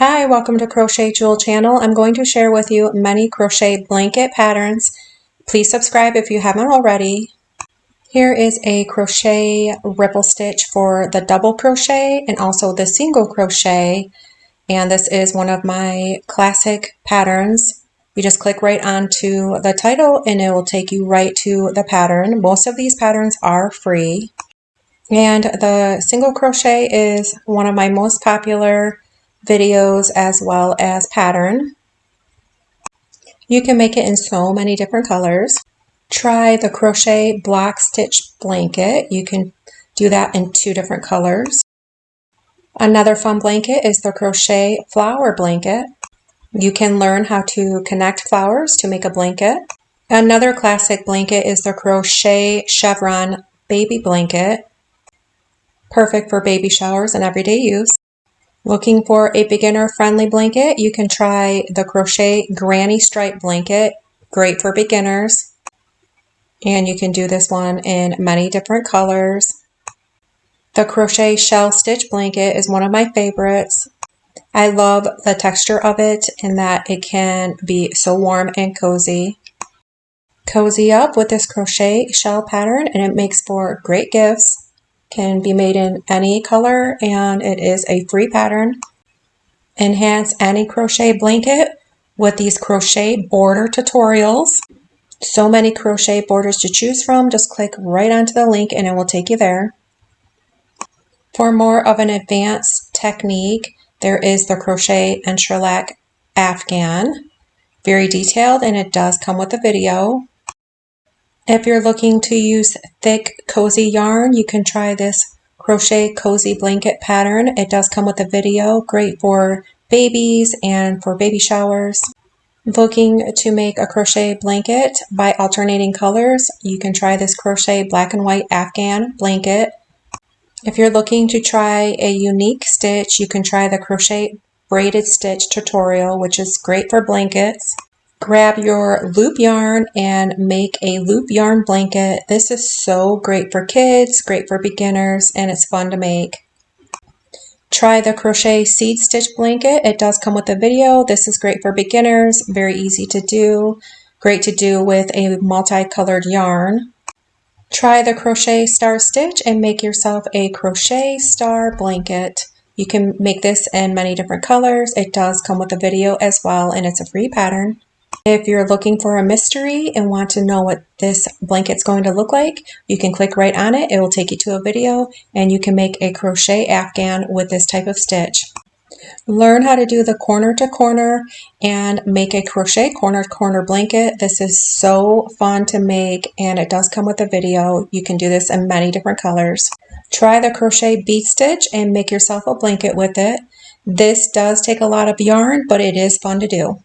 Hi, welcome to Crochet Jewel channel. I'm going to share with you many crochet blanket patterns. Please subscribe if you haven't already. Here is a crochet ripple stitch for the double crochet and also the single crochet. And this is one of my classic patterns. You just click right onto the title and it will take you right to the pattern. Most of these patterns are free. And the single crochet is one of my most popular videos as well as pattern. You can make it in so many different colors. Try the crochet block stitch blanket. You can do that in 2 different colors. Another fun blanket is the crochet flower blanket. You can learn how to connect flowers to make a blanket. Another classic blanket is the crochet chevron baby blanket. Perfect for baby showers and everyday use. Looking for a beginner-friendly blanket, you can try the crochet granny stripe blanket. Great for beginners. And you can do this one in many different colors. The crochet shell stitch blanket is one of my favorites. I love the texture of it and that it can be so warm and cozy. Cozy up with this crochet shell pattern and it makes for great gifts. Can be made in any color and it is a free pattern. Enhance any crochet blanket with these crochet border tutorials. So many crochet borders to choose from. Just click right onto the link and it will take you there. For more of an advanced technique, there is the crochet entrelac Afghan. Very detailed and it does come with a video. If you're looking to use thick cozy yarn, you can try this crochet cozy blanket pattern. It does come with a video, great for babies and for baby showers. Looking to make a crochet blanket by alternating colors, you can try this crochet black and white Afghan blanket. If you're looking to try a unique stitch, you can try the crochet braided stitch tutorial, which is great for blankets. Grab your loop yarn and make a loop yarn blanket. This is so great for kids, great for beginners, and it's fun to make. Try the crochet seed stitch blanket. It does come with a video. This is great for beginners, very easy to do, great to do with a multicolored yarn. Try the crochet star stitch and make yourself a crochet star blanket. You can make this in many different colors. It does come with a video as well, and it's a free pattern. If you're looking for a mystery and want to know what this blanket's going to look like, you can click right on it. It will take you to a video and you can make a crochet Afghan with this type of stitch. Learn how to do the corner to corner and make a crochet corner to corner blanket. This is so fun to make and it does come with a video. You can do this in many different colors. Try the crochet bead stitch and make yourself a blanket with it. This does take a lot of yarn, but it is fun to do.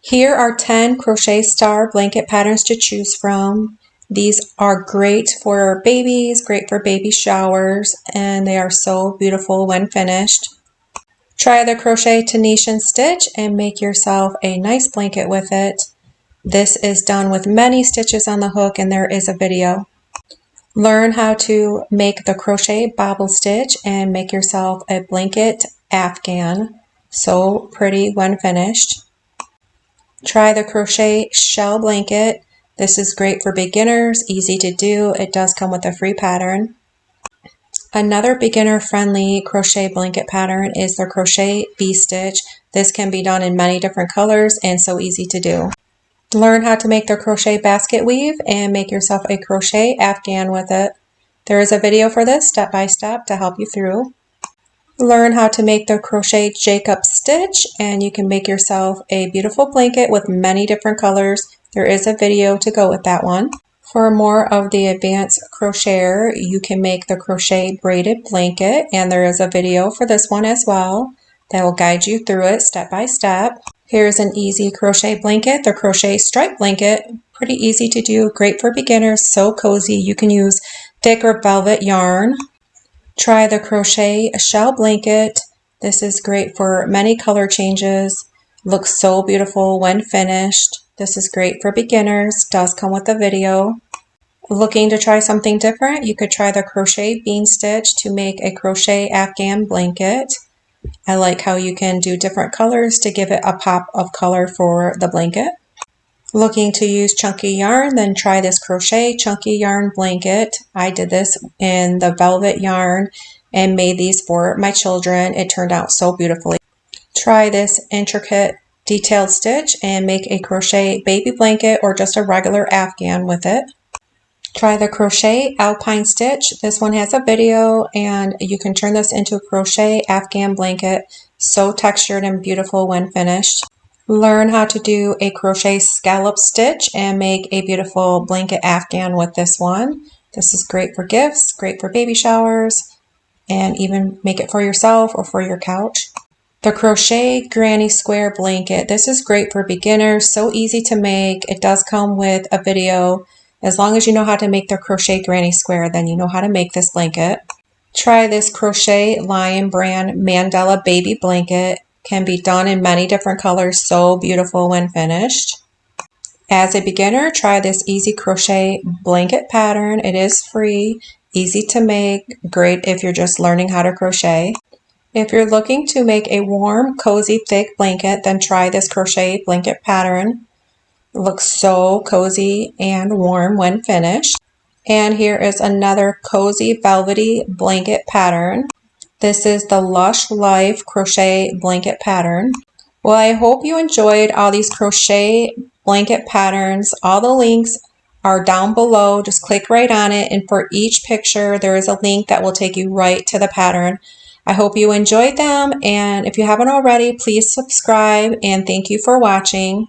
Here are 10 crochet star blanket patterns to choose from. These are great for babies, great for baby showers, and they are so beautiful when finished. Try the crochet Tunisian stitch and make yourself a nice blanket with it. This is done with many stitches on the hook and there is a video. Learn how to make the crochet bobble stitch and make yourself a blanket Afghan. So pretty when finished. Try the crochet shell blanket. This is great for beginners, easy to do. It does come with a free pattern. Another beginner-friendly crochet blanket pattern is the crochet V-stitch. This can be done in many different colors and so easy to do. Learn how to make the crochet basket weave and make yourself a crochet Afghan with it. There is a video for this step by step to help you through. Learn how to make the crochet Jacob stitch and you can make yourself a beautiful blanket with many different colors. There is a video to go with that one. For more of the advanced crocheter, you can make the crochet braided blanket and there is a video for this one as well that will guide you through it step by step. Here's an easy crochet blanket, the crochet stripe blanket. Pretty easy to do, great for beginners, so cozy. You can use thicker velvet yarn. Try the crochet shell blanket. This is great for many color changes. Looks so beautiful when finished. This is great for beginners. Does come with a video. Looking to try something different? You could try the crochet bean stitch to make a crochet Afghan blanket. I like how you can do different colors to give it a pop of color for the blanket. Looking to use chunky yarn, then try this crochet chunky yarn blanket. I did this in the velvet yarn and made these for my children. It turned out so beautifully. Try this intricate detailed stitch and make a crochet baby blanket or just a regular Afghan with it. Try the crochet alpine stitch. This one has a video and you can turn this into a crochet Afghan blanket. So textured and beautiful when finished. Learn how to do a crochet scallop stitch and make a beautiful blanket Afghan with this one. This is great for gifts, great for baby showers, and even make it for yourself or for your couch. The crochet granny square blanket. This is great for beginners, so easy to make. It does come with a video. As long as you know how to make the crochet granny square, then you know how to make this blanket. Try this Crochet Lion brand Mandela baby blanket. Can be done in many different colors, so beautiful when finished. As a beginner, try this easy crochet blanket pattern. It is free, easy to make, great if you're just learning how to crochet. If you're looking to make a warm, cozy, thick blanket, then try this crochet blanket pattern. It looks so cozy and warm when finished. And here is another cozy, velvety blanket pattern. This is the Lush Life crochet blanket pattern. Well, I hope you enjoyed all these crochet blanket patterns. All the links are down below. Just click right on it, and for each picture there is a link that will take you right to the pattern. I hope you enjoyed them, and if you haven't already, please subscribe, and thank you for watching.